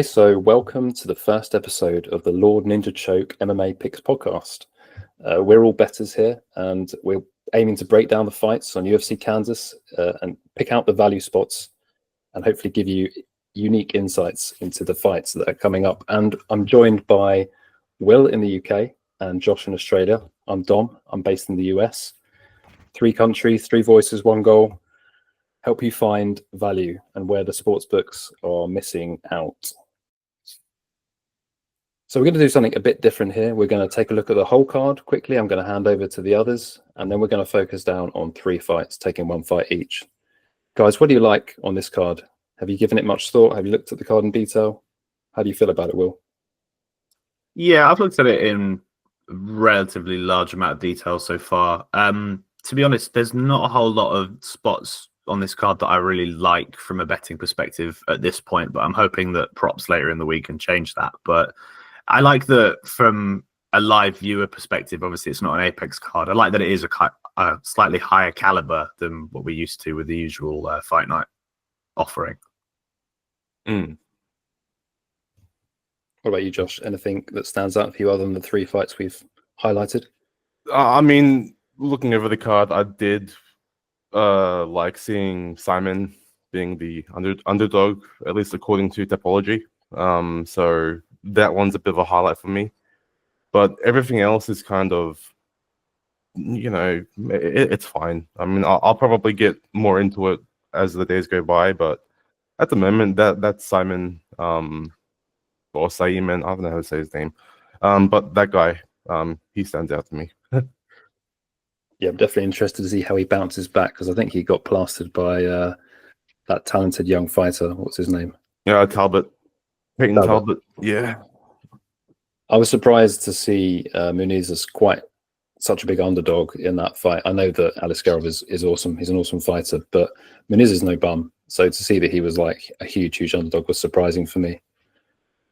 So welcome to the first episode of the Lord Ninja Choke MMA Picks podcast. We're all bettors here, and we're aiming to break down the fights on UFC Kansas and pick out the value spots and hopefully give you unique insights into the fights that are coming up. And I'm joined by Will in the UK and Josh in Australia. I'm Dom. I'm based in the US. 3 countries, 3 voices, 1 goal. Help you find value and where the sports books are missing out. So we're going to do something a bit different here. We're going to take a look at the whole card quickly. I'm going to hand over to the others, and then we're going to focus down on 3 fights, taking 1 fight each. Guys, what do you like on this card? Have you given it much thought? Have you looked at the card in detail? How do you feel about it, Will? Yeah, I've looked at it in a relatively large amount of detail so far. To be honest, there's not a whole lot of spots on this card that I really like from a betting perspective at this point, but I'm hoping that props later in the week can change that. But I like that from a live viewer perspective. Obviously, it's not an Apex card. I like that it is a slightly higher caliber than what we're used to with the usual fight night offering. What about you, Josh? Anything that stands out for you other than the 3 fights we've highlighted? I mean, looking over the card, I did like seeing Simon being the underdog, at least according to Topology. So that one's a bit of a highlight for me. But everything else is kind of, it's fine. I mean, I'll probably get more into it as the days go by, but at the moment, that's Simon or Saiman, I don't know how to say his name. But that guy, he stands out to me. Yeah, I'm definitely interested to see how he bounces back, because I think he got plastered by that talented young fighter. What's his name? Yeah, Peyton Talbot. Yeah. I was surprised to see Muniz as such a big underdog in that fight. I know that Aliskerov is awesome. He's an awesome fighter, but Muniz is no bum. So to see that he was like a huge underdog was surprising for me.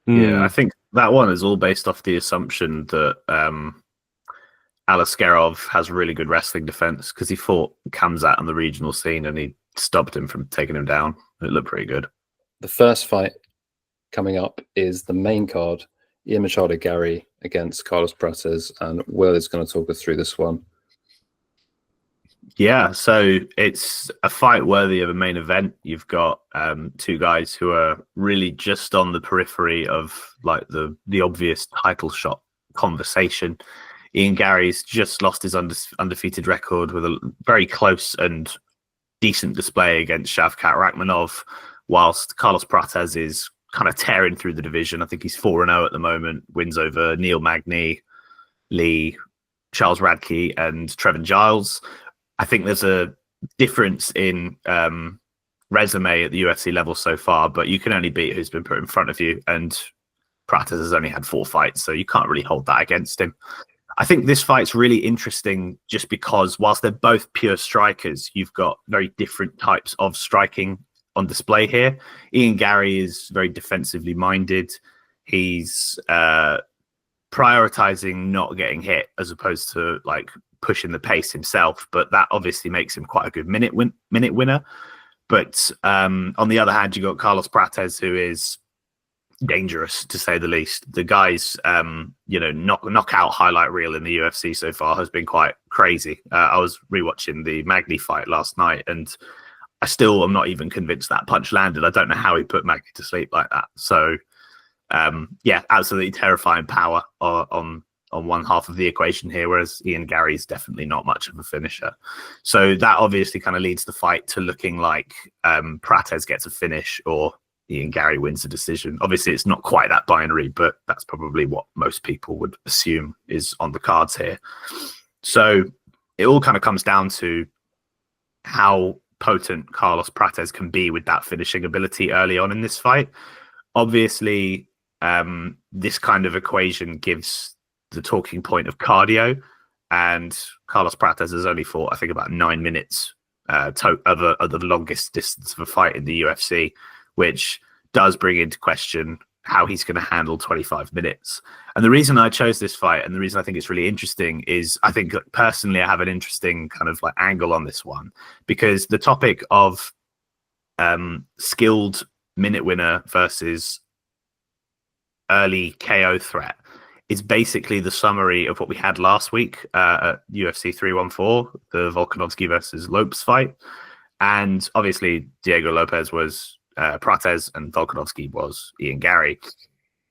Yeah, I think that one is all based off the assumption that Aliskerov has really good wrestling defense, because he fought Kamzat on the regional scene and he stopped him from taking him down. It looked pretty good. The first fight coming up is the main card, Ian Machado Garry against Carlos Prates, and Will is going to talk us through this one. Yeah, so it's a fight worthy of a main event. You've got 2 guys who are really just on the periphery of like the obvious title shot conversation. Ian Garry's just lost his undefeated record with a very close and decent display against Shavkat Rakhmonov, whilst Carlos Prates is kind of tearing through the division. I think he's 4-0 at the moment, wins over Neil Magny, Lee, Charles Radke, and Trevin Giles. I think there's a difference in resume at the UFC level so far, but you can only beat who's been put in front of you, and Prates has only had 4 fights, so you can't really hold that against him. I think this fight's really interesting just because whilst they're both pure strikers, you've got very different types of striking on display here. Ian Garry is very defensively minded. He's prioritizing not getting hit as opposed to like pushing the pace himself, but that obviously makes him quite a good minute winner. But on the other hand, you got Carlos Prates, who is dangerous to say the least. The guy's knockout highlight reel in the UFC so far has been quite crazy. I was rewatching the Magny fight last night, and I still am not even convinced that punch landed. I don't know how he put Magny to sleep like that. So yeah, absolutely terrifying power on one half of the equation here, whereas Ian Garry is definitely not much of a finisher. So that obviously kind of leads the fight to looking like Prates gets a finish or Ian Garry wins a decision. Obviously, it's not quite that binary, but that's probably what most people would assume is on the cards here. So it all kind of comes down to how potent Carlos Prates can be with that finishing ability early on in this fight. Obviously, this kind of equation gives the talking point of cardio, and Carlos Prates has only fought, I think, about 9 minutes of the longest distance of a fight in the UFC, which does bring into question how he's going to handle 25 minutes. And the reason I chose this fight, and the reason I think it's really interesting, is I think personally I have an interesting kind of like angle on this one, because the topic of skilled minute winner versus early KO threat is basically the summary of what we had last week at UFC 314, the Volkanovski versus Lopes fight. And obviously, Diego Lopez was Prates and Volkanovski was Ian Garry.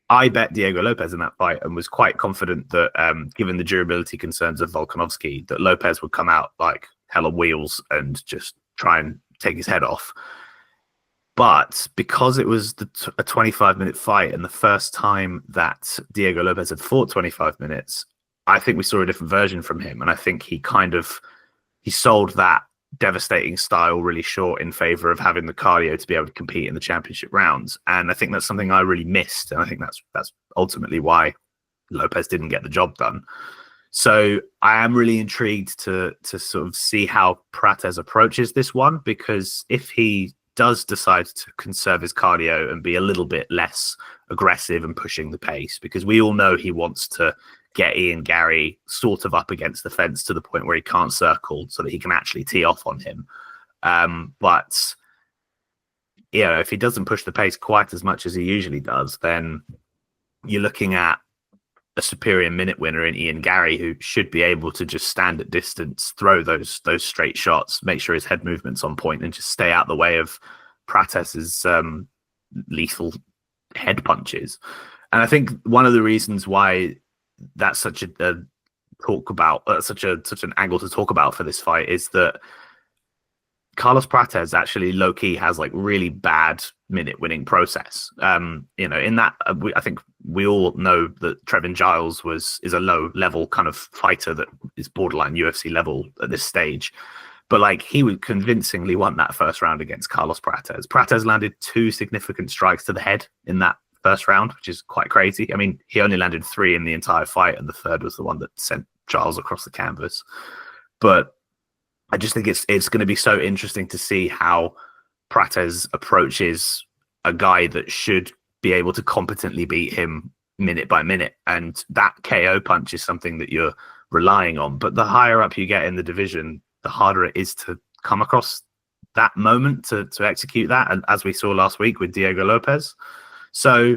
I bet Diego Lopez in that fight and was quite confident that, given the durability concerns of Volkanovski, that Lopez would come out like hell on wheels and just try and take his head off. But because it was a 25-minute fight and the first time that Diego Lopez had fought 25 minutes, I think we saw a different version from him. And I think he sold that devastating style really short in favor of having the cardio to be able to compete in the championship rounds. And I think that's something I really missed. And I think that's ultimately why Lopez didn't get the job done. So I am really intrigued to sort of see how Prates approaches this one, because if he does decide to conserve his cardio and be a little bit less aggressive and pushing the pace, because we all know he wants to get Ian Garry sort of up against the fence to the point where he can't circle so that he can actually tee off on him. But if he doesn't push the pace quite as much as he usually does, then you're looking at a superior minute winner in Ian Garry, who should be able to just stand at distance, throw those straight shots, make sure his head movement's on point, and just stay out the way of Prates's lethal head punches. And I think one of the reasons why that's such an angle to talk about for this fight is that Carlos Prates actually low-key has like really bad minute winning process. In that I think we all know that Trevin Giles is a low level kind of fighter that is borderline UFC level at this stage. But like, he would convincingly won that first round against Carlos Prates. Prates landed 2 significant strikes to the head in that first round, which is quite crazy. I mean, he only landed 3 in the entire fight, and the third was the one that sent Giles across the canvas. But I just think it's going to be so interesting to see how Prates approaches a guy that should be able to competently beat him minute by minute. And that KO punch is something that you're relying on. But the higher up you get in the division, the harder it is to come across that moment to execute that. And as we saw last week with Diego Lopez. So,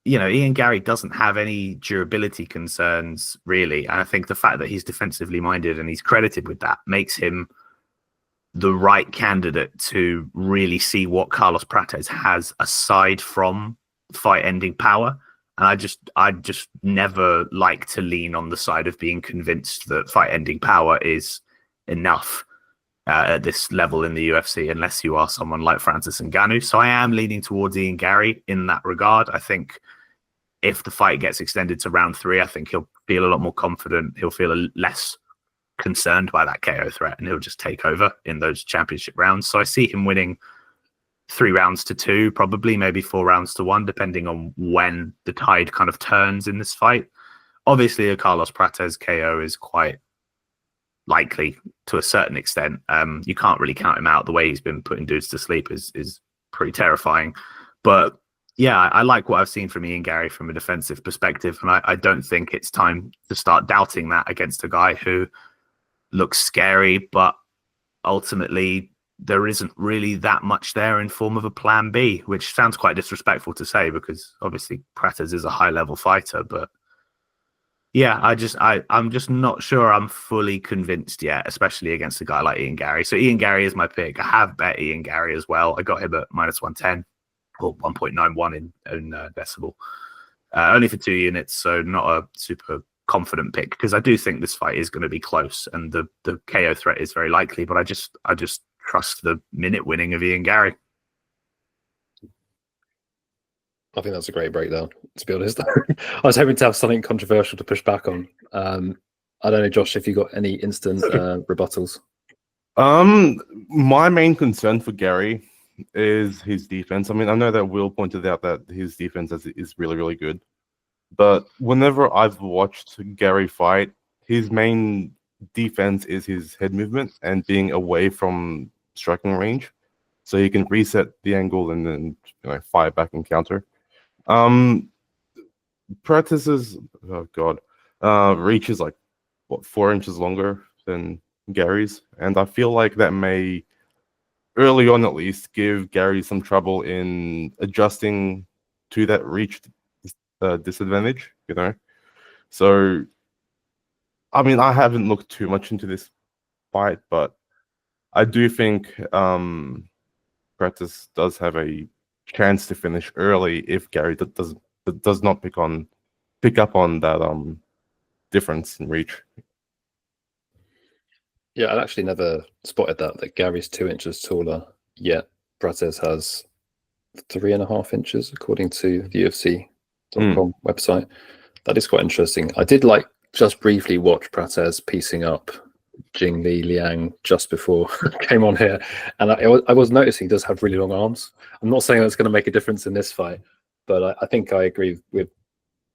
Ian Garry doesn't have any durability concerns, really. And I think the fact that he's defensively minded and he's credited with that makes him the right candidate to really see what Carlos Prates has aside from fight-ending power. And I just never like to lean on the side of being convinced that fight-ending power is enough at this level in the UFC, unless you are someone like Francis Ngannou. So I am leaning towards Ian Garry in that regard. I think if the fight gets extended to round 3, I think he'll feel a lot more confident. He'll feel less concerned by that KO threat, and he'll just take over in those championship rounds. So I see him winning 3 rounds to 2, probably maybe 4 rounds to 1, depending on when the tide kind of turns in this fight. Obviously, a Carlos Prates KO is quite likely to a certain extent. You can't really count him out. The way he's been putting dudes to sleep is pretty terrifying. But yeah, I like what I've seen from Ian Garry from a defensive perspective, and I don't think it's time to start doubting that against a guy who looks scary, but ultimately there isn't really that much there in form of a plan B, which sounds quite disrespectful to say because obviously Prates is a high-level fighter, but yeah, I'm just not sure I'm fully convinced yet, especially against a guy like Ian Garry. So Ian Garry is my pick. I have bet Ian Garry as well. I got him at -110 or 1.91 in decibel. Only for 2 units, so not a super confident pick because I do think this fight is going to be close and the KO threat is very likely, but I just trust the minute winning of Ian Garry. I think that's a great breakdown, to be honest. I was hoping to have something controversial to push back on. I don't know, Josh, if you got any instant rebuttals. My main concern for Garry is his defense. I mean, I know that Will pointed out that his defense is really, really good. But whenever I've watched Garry fight, his main defense is his head movement and being away from striking range. So he can reset the angle and then fire back and counter. Prates's reach is 4 inches longer than Garry's, and I feel like that may early on at least give Garry some trouble in adjusting to that reach disadvantage, So, I mean, I haven't looked too much into this fight, but I do think Prates does have a chance to finish early if Garry does not pick up on that difference in reach. Yeah, I actually never spotted that Garry's 2 inches taller, yet Prates has 3.5 inches, according to the UFC.com website. That is quite interesting. I did just briefly watch Prates piecing up Jing Li Liang just before I came on here, and I was noticing he does have really long arms. I'm not saying that's going to make a difference in this fight, but I think I agree with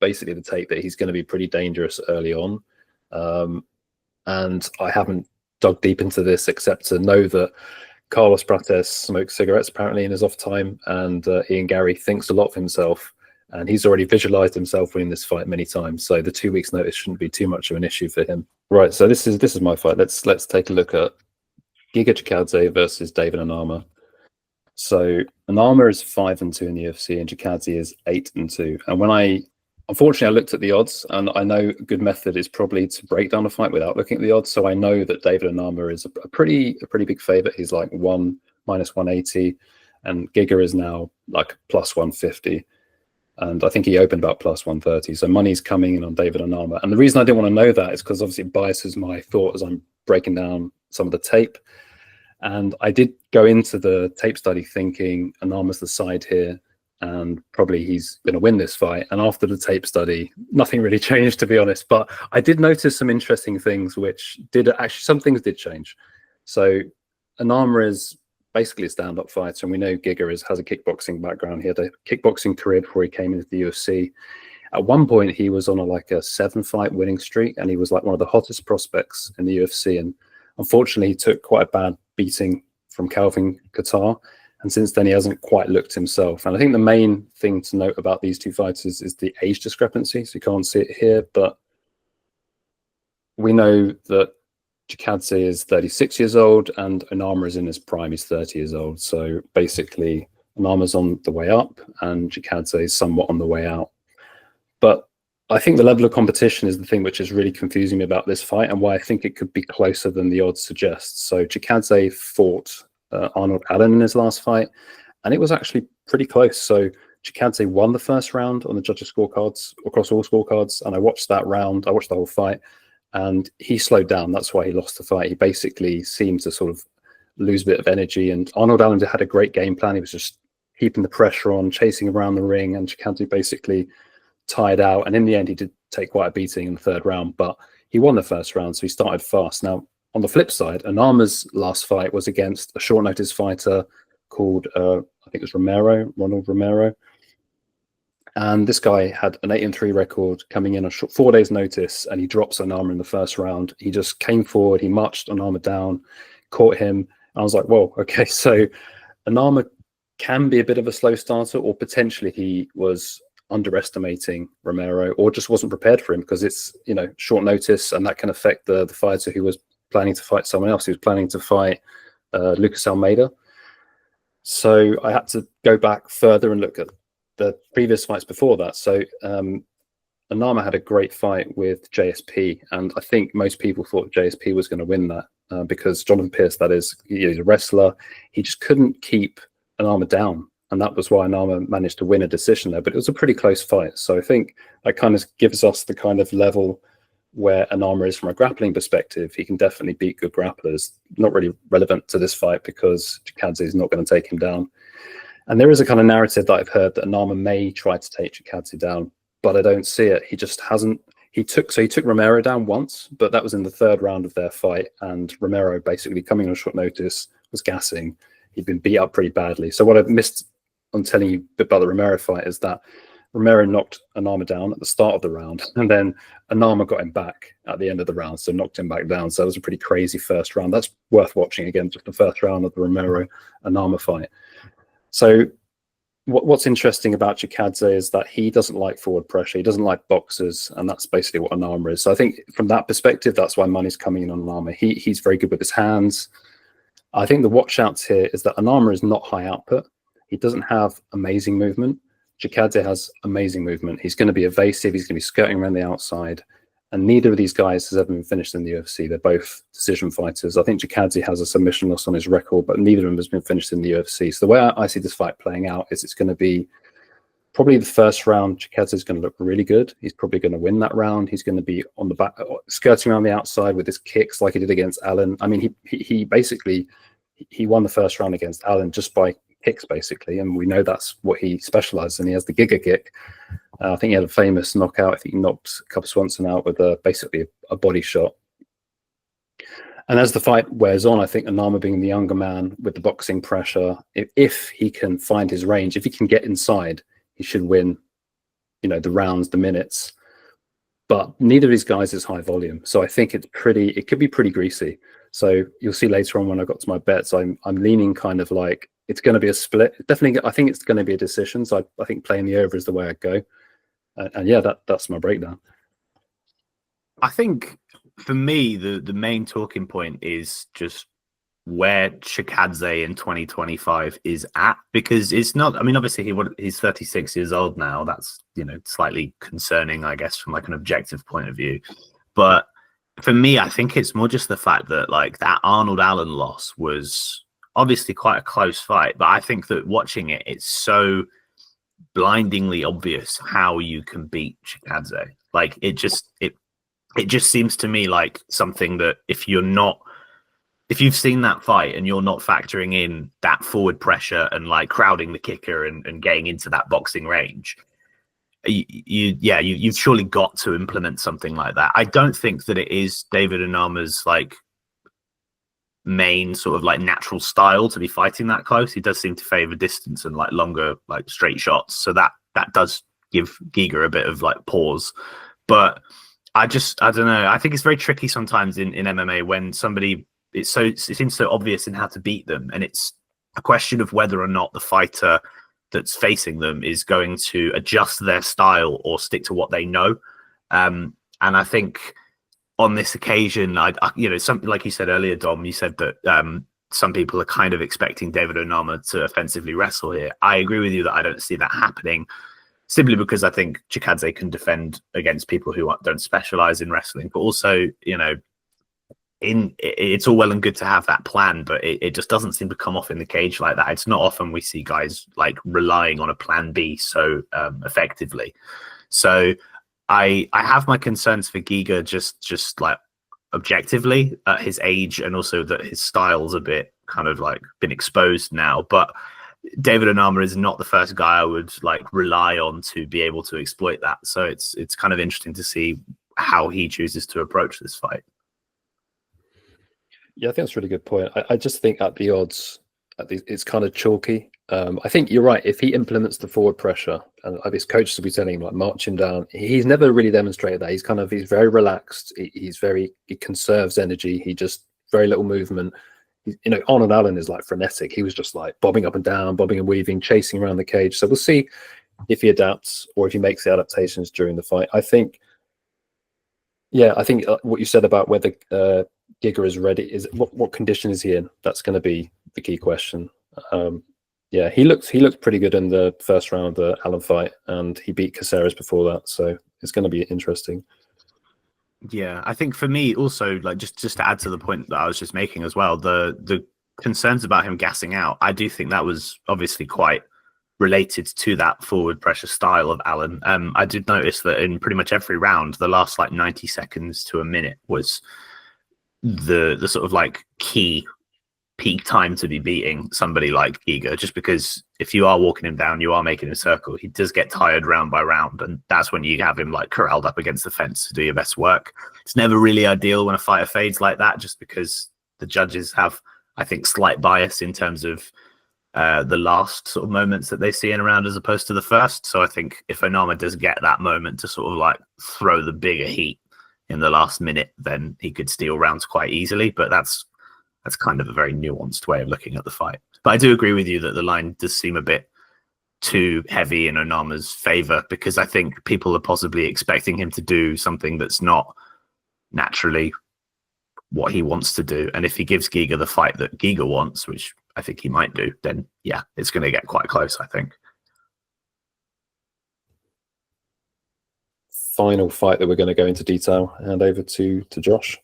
basically the take that he's going to be pretty dangerous early on. And I haven't dug deep into this except to know that Carlos Prates smokes cigarettes apparently in his off time, and Ian Garry thinks a lot of himself, and he's already visualized himself winning this fight many times. So the 2 weeks notice shouldn't be too much of an issue for him. Right. So this is my fight. Let's take a look at Giga Chikadze versus David Onama. So Onama is 5-2 in the UFC, and Chikadze is 8-2. And unfortunately, I looked at the odds, and I know a good method is probably to break down a fight without looking at the odds. So I know that David Onama is a pretty big favorite. He's like -180, and Giga is now like +150. And I think he opened about +130. So money's coming in on David Onama. And the reason I didn't want to know that is because obviously it biases my thought as I'm breaking down some of the tape. And I did go into the tape study thinking Onama's the side here, and probably he's going to win this fight. And after the tape study, nothing really changed, to be honest. But I did notice some interesting things, some things did change. So Onama is basically a stand-up fighter, and we know Giga has a kickboxing background. He had a kickboxing career before he came into the UFC. At one point, he was on a 7-fight winning streak, and he was like one of the hottest prospects in the UFC. And unfortunately, he took quite a bad beating from Calvin Kattar. And since then, he hasn't quite looked himself. And I think the main thing to note about these two fighters is the age discrepancy. So you can't see it here, but we know that Chikadze is 36 years old and Onama is in his prime. He's 30 years old. So basically, Onama's on the way up and Chikadze is somewhat on the way out. But I think the level of competition is the thing which is really confusing me about this fight, and why I think it could be closer than the odds suggest. So Chikadze fought Arnold Allen in his last fight, and it was actually pretty close. So Chikadze won the first round on the judges' scorecards, across all scorecards, and I watched that round. I watched the whole fight, and he slowed down. That's why he lost the fight. He basically seemed to sort of lose a bit of energy, and Arnold Allen had a great game plan. He was just keeping the pressure on, chasing around the ring, and Chikadze basically tired out. And in the end, he did take quite a beating in the third round, but he won the first round, so he started fast. Now, on the flip side, Onama's last fight was against a short notice fighter called, I think it was Ronald Romero. And this guy had an 8-3 record coming in on 4 days notice, and he drops Onama in the first round. He just came forward, he marched Onama down, caught him. And I was like, whoa, okay, so Onama can be a bit of a slow starter, or potentially he was underestimating Romero, or just wasn't prepared for him, because it's, short notice, and that can affect the fighter who was planning to fight someone else. He was planning to fight Lucas Almeida. So I had to go back further and look at the previous fights before that. So Onama had a great fight with JSP, and I think most people thought JSP was going to win that because Jonathan Pierce, that is, he's a wrestler. He just couldn't keep Onama down, and that was why Onama managed to win a decision there. But it was a pretty close fight. So I think that kind of gives us the kind of level where Onama is from a grappling perspective. He can definitely beat good grapplers. Not really relevant to this fight because Chikadze is not going to take him down. And there is a kind of narrative that I've heard that Onama may try to take Chikadze down, but I don't see it. He just hasn't. He took Romero down once, but that was in the third round of their fight, and Romero basically coming on short notice was gassing. He'd been beat up pretty badly. So what I've missed on telling you about the Romero fight is that Romero knocked Onama down at the start of the round, and then Onama got him back at the end of the round, so knocked him back down. So it was a pretty crazy first round. That's worth watching again, just the first round of the Romero-Onama fight. So what's interesting about Chikadze is that he doesn't like forward pressure. He doesn't like boxers, and that's basically what Onama is. So I think from that perspective, that's why money's coming in on Onama. He's very good with his hands. I think the watch outs here is that Onama is not high output. He doesn't have amazing movement, Chikadze has amazing movement. He's going to be evasive. He's going to be skirting around the outside. And neither of these guys has ever been finished in the UFC. They're both decision fighters. I think Chikadze has a submission loss on his record, but neither of them has been finished in the UFC. So the way I see this fight playing out is it's going to be probably the first round. Chikadze is going to look really good. He's probably going to win that round. He's going to be on the back, skirting around the outside with his kicks like he did against Allen. I mean, he basically won the first round against Allen just by kicks, basically, and we know that's what he specializes in. He has the Giga kick. I think he had a famous knockout. I think he knocked a couple Swanson out with basically a body shot. And as the fight wears on, I think Onama, being the younger man with the boxing pressure, if he can find his range, if he can get inside, he should win, the rounds, the minutes. But neither of these guys is high volume, so I think it could be pretty greasy. So you'll see later on when I got to my bets, I'm leaning kind of like it's going to be a split. Definitely, I think it's going to be a decision. So I think playing the over is the way I'd go. And yeah, that's my breakdown. I think for me, the main talking point is just where Chikadze in 2025 is at, because it's not. I mean, obviously he's 36 years old now. That's slightly concerning, I guess, from like an objective point of view. But for me, I think it's more just the fact that like that Arnold Allen loss was obviously quite a close fight, but I think that watching it, it's so blindingly obvious how you can beat Chikadze. Like it just seems to me like something that if you've seen that fight and you're not factoring in that forward pressure and like crowding the kicker and getting into that boxing range, you've surely got to implement something like that. I don't think that it is David Onama's like main sort of like natural style to be fighting that close. He does seem to favor distance and like longer like straight shots, so that does give Giga a bit of like pause. But I don't know, I think it's very tricky sometimes in MMA when somebody it seems so obvious in how to beat them, and it's a question of whether or not the fighter that's facing them is going to adjust their style or stick to what they know. And I think on this occasion, something like you said earlier, Dom, you said that some people are kind of expecting David Onama to offensively wrestle here. I agree with you that I don't see that happening, simply because I think Chikadze can defend against people who don't specialize in wrestling, but also, it's all well and good to have that plan, but it just doesn't seem to come off in the cage like that. It's not often we see guys like relying on a plan B so effectively. So I have my concerns for Giga just like objectively at his age, and also that his style's a bit kind of like been exposed now. But David Onama is not the first guy I would like rely on to be able to exploit that. So it's kind of interesting to see how he chooses to approach this fight. Yeah, I think that's a really good point. I just think at the odds, it's kind of chalky. I think you're right. If he implements the forward pressure, and his coaches will be telling him like march him down, he's never really demonstrated that. He's very relaxed. He conserves energy. He just very little movement. Arnold Allen is like frenetic. He was just like bobbing up and down, bobbing and weaving, chasing around the cage. So we'll see if he adapts or if he makes the adaptations during the fight. I think what you said about whether Giga is ready is what condition is he in? That's going to be the key question. He looked pretty good in the first round of the Allen fight, and he beat Caceres before that, so it's going to be interesting. Yeah, I think for me also, like just to add to the point that I was just making as well, the concerns about him gassing out, I do think that was obviously quite related to that forward pressure style of Allen. I did notice that in pretty much every round, the last like 90 seconds to a minute was the sort of like key peak time to be beating somebody like Giga, just because if you are walking him down, you are making a circle, he does get tired round by round, and that's when you have him like corralled up against the fence to do your best work. It's never really ideal when a fighter fades like that, just because the judges have, I think, slight bias in terms of the last sort of moments that they see in a round as opposed to the first. So I think if Onama does get that moment to sort of like throw the bigger heat in the last minute, then he could steal rounds quite easily. But that's kind of a very nuanced way of looking at the fight. But I do agree with you that the line does seem a bit too heavy in Onama's favor, because I think people are possibly expecting him to do something that's not naturally what he wants to do. And if he gives Giga the fight that Giga wants, which I think he might do, then yeah, it's going to get quite close, I think. final fight that we're going to go into detail, hand over to Josh.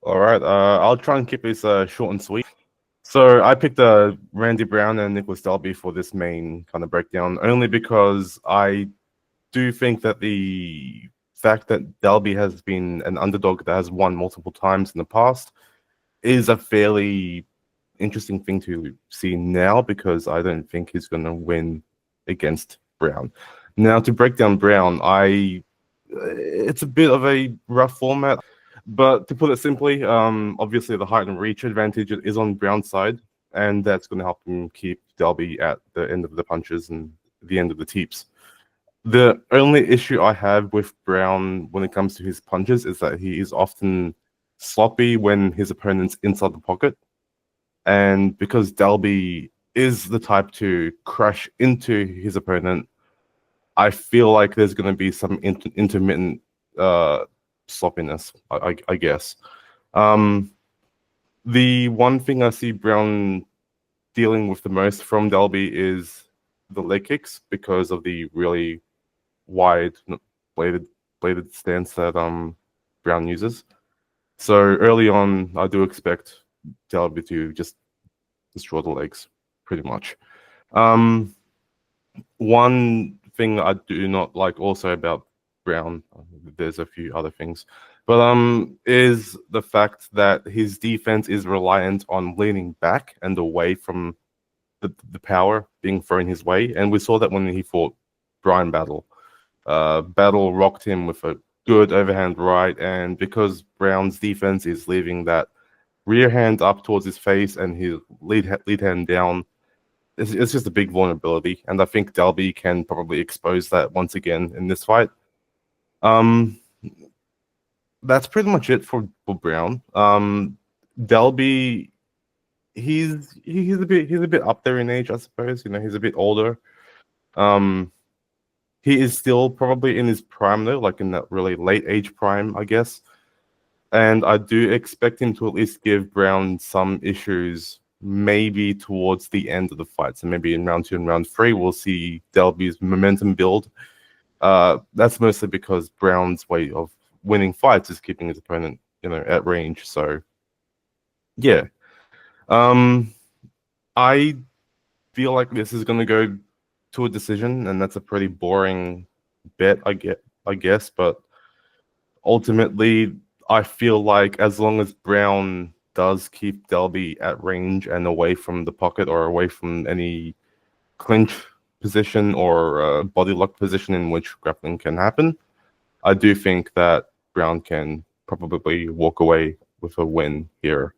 All right, I'll try and keep this short and sweet. So I picked Randy Brown and Nicolas Dalby for this main kind of breakdown, only because I do think that the fact that Dalby has been an underdog that has won multiple times in the past is a fairly interesting thing to see now, because I don't think he's going to win against Brown. Now, to break down Brown, it's a bit of a rough format, but to put it simply, obviously the height and reach advantage is on Brown's side, and that's going to help him keep Dalby at the end of the punches and the end of the teeps. The only issue I have with Brown when it comes to his punches is that he is often sloppy when his opponent's inside the pocket. And because Dalby is the type to crash into his opponent, I feel like there's going to be some intermittent sloppiness, I guess. The one thing I see Brown dealing with the most from Dalby is the leg kicks, because of the really wide bladed stance that Brown uses. So early on, I do expect Dalby to just destroy the legs, pretty much. One thing I do not like also about Brown, there's a few other things, but is the fact that his defense is reliant on leaning back and away from the power being thrown his way, and we saw that when he fought Brian Battle. Battle rocked him with a good overhand right, and because Brown's defense is leaving that rear hand up towards his face and his lead hand down, it's just a big vulnerability, and I think Dalby can probably expose that once again in this fight. That's pretty much it for Brown. Dalby, he's a bit up there in age, I suppose. He's a bit older. He is still probably in his prime though, like in that really late age prime, I guess. And I do expect him to at least give Brown some issues, maybe towards the end of the fight. So maybe in round 2 and round 3, we'll see Dalby's momentum build. That's mostly because Brown's way of winning fights is keeping his opponent, at range. So, yeah. I feel like this is going to go to a decision, and that's a pretty boring bet, I guess. But ultimately, I feel like as long as Brown does keep Dalby at range and away from the pocket or away from any clinch position or body lock position in which grappling can happen, I do think that Brown can probably walk away with a win here.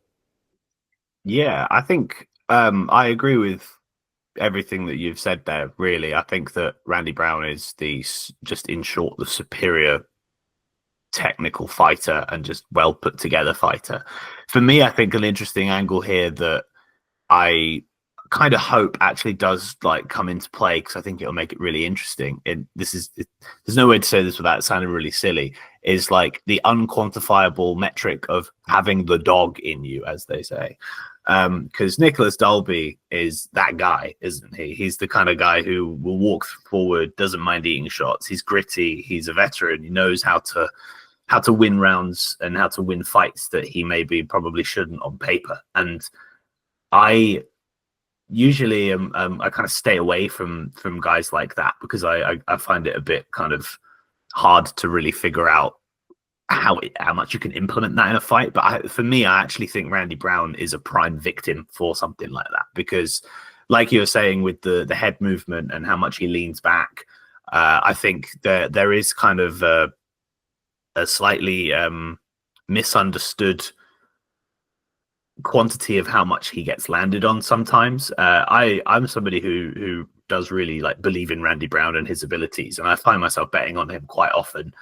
Yeah, I think I agree with everything that you've said there, really. I think that Randy Brown is just in short, the superior technical fighter and just well put together fighter. For me, I think an interesting angle here that I kind of hope actually does come into play, because I think it'll make it really interesting. There's no way to say this without sounding really silly, is the unquantifiable metric of having the dog in you, as they say. Because Nicolas Dalby is that guy, isn't he? He's the kind of guy who will walk forward, doesn't mind eating shots. He's gritty. He's a veteran. He knows how to win rounds and how to win fights that he probably shouldn't on paper. And I usually I kind of stay away from guys like that, because I find it a bit kind of hard to really figure out how much you can implement that in a fight. But for me, I actually think Randy Brown is a prime victim for something like that, because like you were saying with the head movement and how much he leans back, I think there is kind of a slightly misunderstood quantity of how much he gets landed on sometimes. I'm somebody who does really believe in Randy Brown and his abilities, and I find myself betting on him quite often.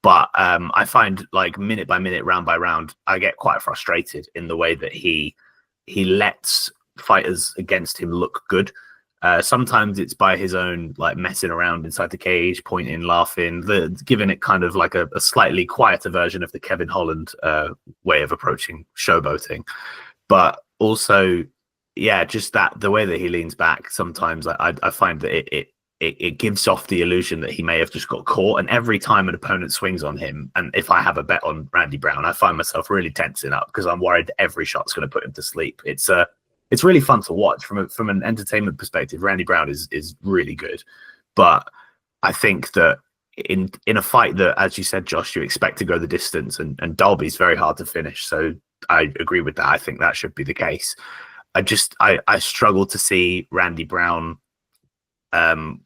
But I find minute by minute, round by round, I get quite frustrated in the way that he lets fighters against him look good. Sometimes it's by his own messing around inside the cage, pointing, laughing, giving it kind of a slightly quieter version of the Kevin Holland way of approaching showboating. But also, yeah, just the way that he leans back. Sometimes I find that it gives off the illusion that he may have just got caught. And every time an opponent swings on him, and if I have a bet on Randy Brown, I find myself really tensing up because I'm worried that every shot's going to put him to sleep. It's really fun to watch from an entertainment perspective. Randy Brown is really good, but I think that in a fight that, as you said, Josh, you expect to go the distance, and Dalby's very hard to finish. So I agree with that. I think that should be the case. I struggle to see Randy Brown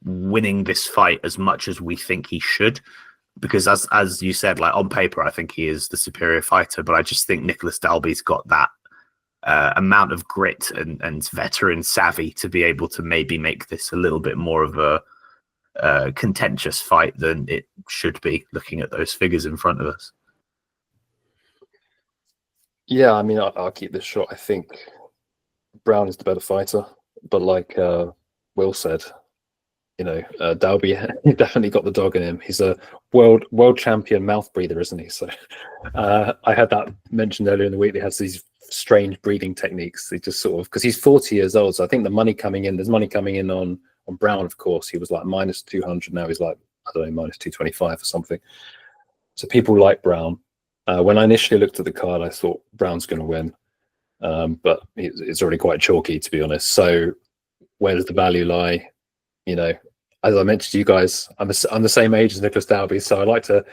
winning this fight as much as we think he should, because as you said, like on paper, I think he is the superior fighter, but I just think Nicolas Dalby's got that amount of grit and veteran savvy to be able to maybe make this a little bit more of a contentious fight than it should be, looking at those figures in front of us. Yeah, I mean, I'll keep this short. I think Brown is the better fighter, but like Will said, Dalby definitely got the dog in him. He's a world champion mouth breather, isn't he? So I had that mentioned earlier in the week. He has these strange breathing techniques. They just sort of, because he's 40 years old, so I think there's money coming in on Brown. Of course, he was like minus 200. Now he's like, I don't know, minus 225 or something. So people like Brown. When I initially looked at the card, I thought Brown's going to win, but it's already quite chalky, to be honest. So where does the value lie? As I mentioned to you guys, I'm the same age as Nicolas Dalby, so I like to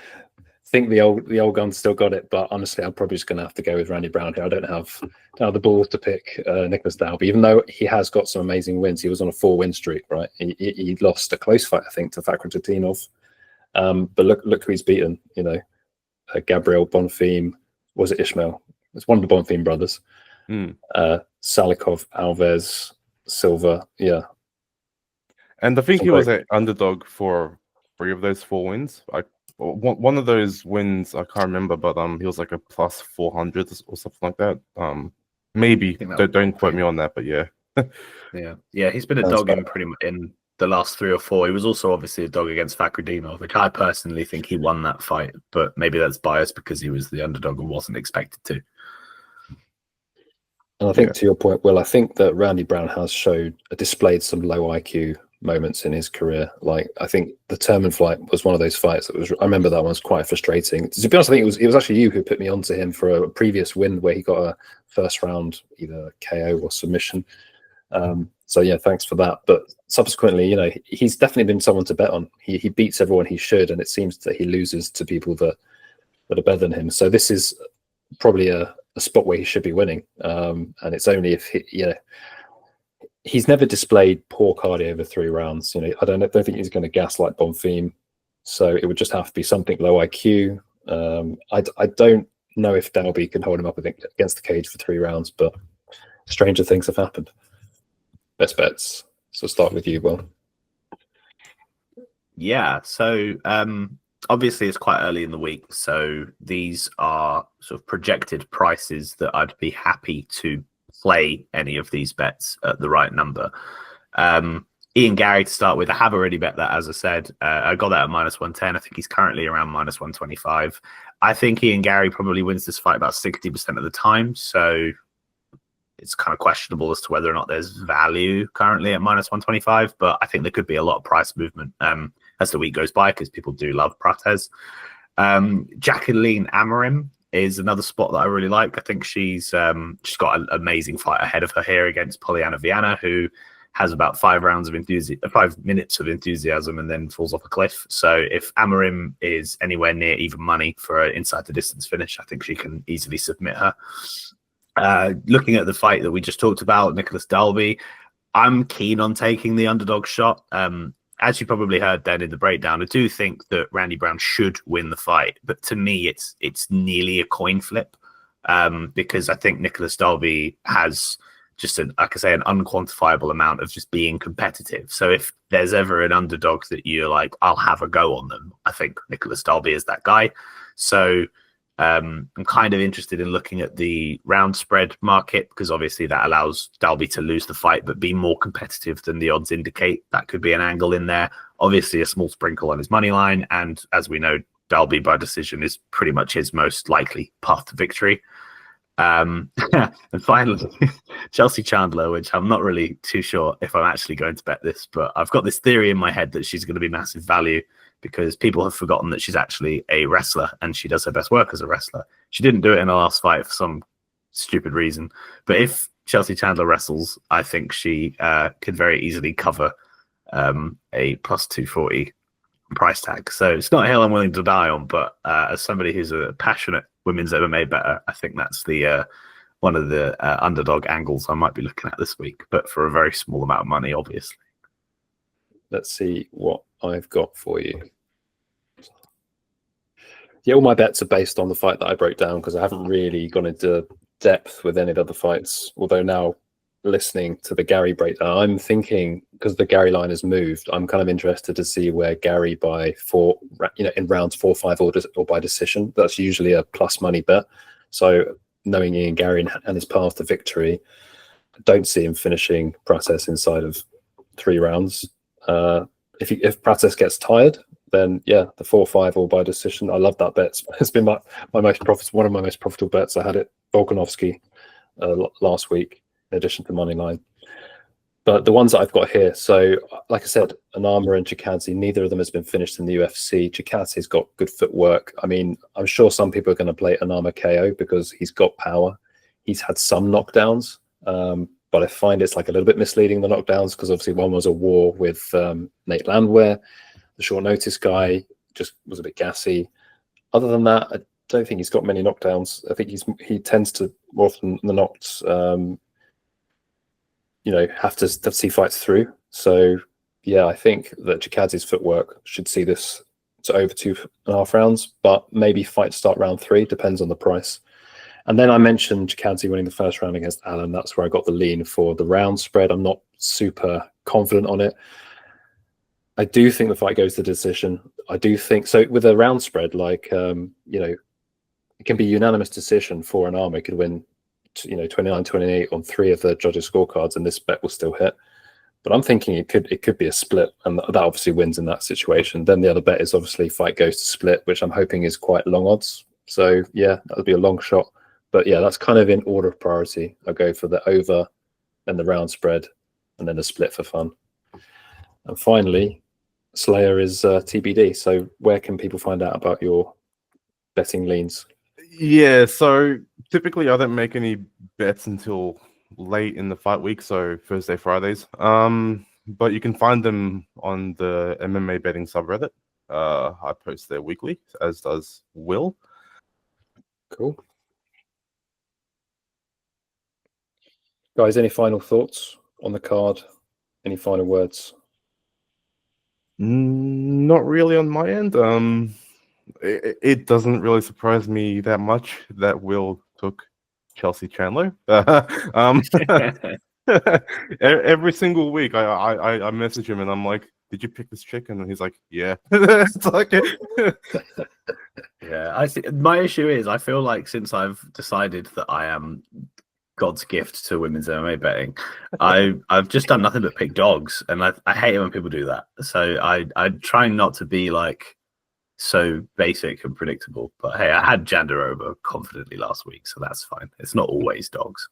think the old gun still got it. But honestly, I'm probably just going to have to go with Randy Brown here. I don't have the balls to pick Nicolas Dalby, even though he has got some amazing wins. He was on a 4-win streak, right? He lost a close fight, I think, to Fakhretdinov. But look who he's beaten. Gabriel Bonfim, was it Ishmael? It's one of the Bonfim brothers. Salikov, Alves, Silva, yeah. And I think he was an underdog for 3 of those 4 wins. One of those wins, I can't remember, but he was like a plus 400 or something like that. Maybe don't quote me on that, but yeah. yeah. He's been a dog in pretty much in the last 3 or 4. He was also obviously a dog against Fakhretdinov, which I personally think he won that fight, but maybe that's biased because he was the underdog and wasn't expected to. And I think to your point, Will, I think that Randy Brown has displayed some low IQ moments in his career. Like, I think the Turman fight was one of those fights that I remember that one was quite frustrating. To be honest, I think it was actually you who put me onto him for a previous win where he got a first round either KO or submission. So yeah, thanks for that. But subsequently, he's definitely been someone to bet on. He beats everyone he should, and it seems that he loses to people that are better than him. So this is probably a spot where he should be winning. And it's only if he's never displayed poor cardio over 3 rounds. I don't think he's going to gas like Bonfim. So it would just have to be something low IQ. I don't know if Dalby can hold him up against the cage for 3 rounds, but stranger things have happened. Best bets. So start with you, Will. Yeah. So obviously it's quite early in the week. So these are sort of projected prices that I'd be happy to play any of these bets at the right number. Ian Garry to start with. I have already bet that, as I said. I got that at minus 110. I think he's currently around minus 125. I think Ian Garry probably wins this fight about 60% of the time. So it's kind of questionable as to whether or not there's value currently at minus 125. But I think there could be a lot of price movement as the week goes by because people do love Prates. Jacqueline Amorim is another spot that I really like. I think she's got an amazing fight ahead of her here against Polyana Viana, who has about 5 minutes of enthusiasm and then falls off a cliff. So if Amorim is anywhere near even money for an inside the distance finish, I think she can easily submit her. Looking at the fight that we just talked about, Nicolas Dalby, I'm keen on taking the underdog shot. As you probably heard then in the breakdown, I do think that Randy Brown should win the fight, but to me, it's nearly a coin flip because I think Nicolas Dalby has just an unquantifiable amount of just being competitive. So if there's ever an underdog that you're like, I'll have a go on them, I think Nicolas Dalby is that guy. So I'm kind of interested in looking at the round spread market because obviously that allows Dalby to lose the fight but be more competitive than the odds indicate. That could be an angle in there. Obviously a small sprinkle on his money line, and as we know, Dalby by decision is pretty much his most likely path to victory. And finally, Chelsea Chandler, which I'm not really too sure if I'm actually going to bet this, but I've got this theory in my head that she's going to be massive value because people have forgotten that she's actually a wrestler and she does her best work as a wrestler. She didn't do it in the last fight for some stupid reason. But if Chelsea Chandler wrestles, I think she could very easily cover a plus 240 price tag. So it's not a hill I'm willing to die on, but as somebody who's a passionate women's MMA bettor, I think that's the one of the underdog angles I might be looking at this week, but for a very small amount of money, obviously. Let's see what I've got for you. Yeah, all my bets are based on the fight that I broke down because I haven't really gone into depth with any of the other fights. Although now listening to the Garry breakdown, I'm thinking because the Garry line has moved, I'm kind of interested to see where Garry by 4, in rounds 4, 5 or by decision. That's usually a plus money bet. So knowing Ian Garry and his path to victory, I don't see him finishing Prates inside of 3 rounds. If Prates gets tired, then yeah, the 4-5 or by decision. I love that bet. It's been my most profitable, one of my most profitable bets. I had it Volkanovski last week in addition to money line. But the ones that I've got here, so like I said, Onama and Chikadze, neither of them has been finished in the UFC. Chikadze's got good footwork. I mean, I'm sure some people are going to play Onama KO because he's got power. He's had some knockdowns, but I find it's like a little bit misleading, the knockdowns, because obviously one was a war with Nate Landwehr. The short notice guy just was a bit gassy. Other than that, I don't think he's got many knockdowns. I think he tends to more often than not, have to see fights through. So yeah, I think that Chikadze's footwork should see this to over 2.5 rounds, but maybe fight start round 3, depends on the price. And then I mentioned Chikadze winning the first round against Allen. That's where I got the lean for the round spread. I'm not super confident on it. I do think the fight goes to decision. I do think so with a round spread, like it can be unanimous decision for an arm. It could win 29-28 on 3 of the judges' scorecards, and this bet will still hit. But I'm thinking it could be a split, and that obviously wins in that situation. Then the other bet is obviously fight goes to split, which I'm hoping is quite long odds. So yeah, that would be a long shot. But yeah, that's kind of in order of priority. I go for the over, then the round spread, and then the split for fun. And finally, Slayer is TBD. So where can people find out about your betting leans? Yeah, so typically I don't make any bets until late in the fight week, so Thursday, Fridays. But you can find them on the MMA betting subreddit. I post there weekly, as does Will. Cool. Guys, any final thoughts on the card? Any final words? Not really on my end. It doesn't really surprise me that much that Will took Chelsea Chandler. Every single week, I message him and I'm like, "Did you pick this chicken?" And he's like, "Yeah." It's like, yeah. My issue is I feel like since I've decided that I am God's gift to women's MMA betting, I've just done nothing but pick dogs, and I hate it when people do that. So I try not to be like so basic and predictable. But hey, I had Jandaroba confidently last week, so that's fine. It's not always dogs.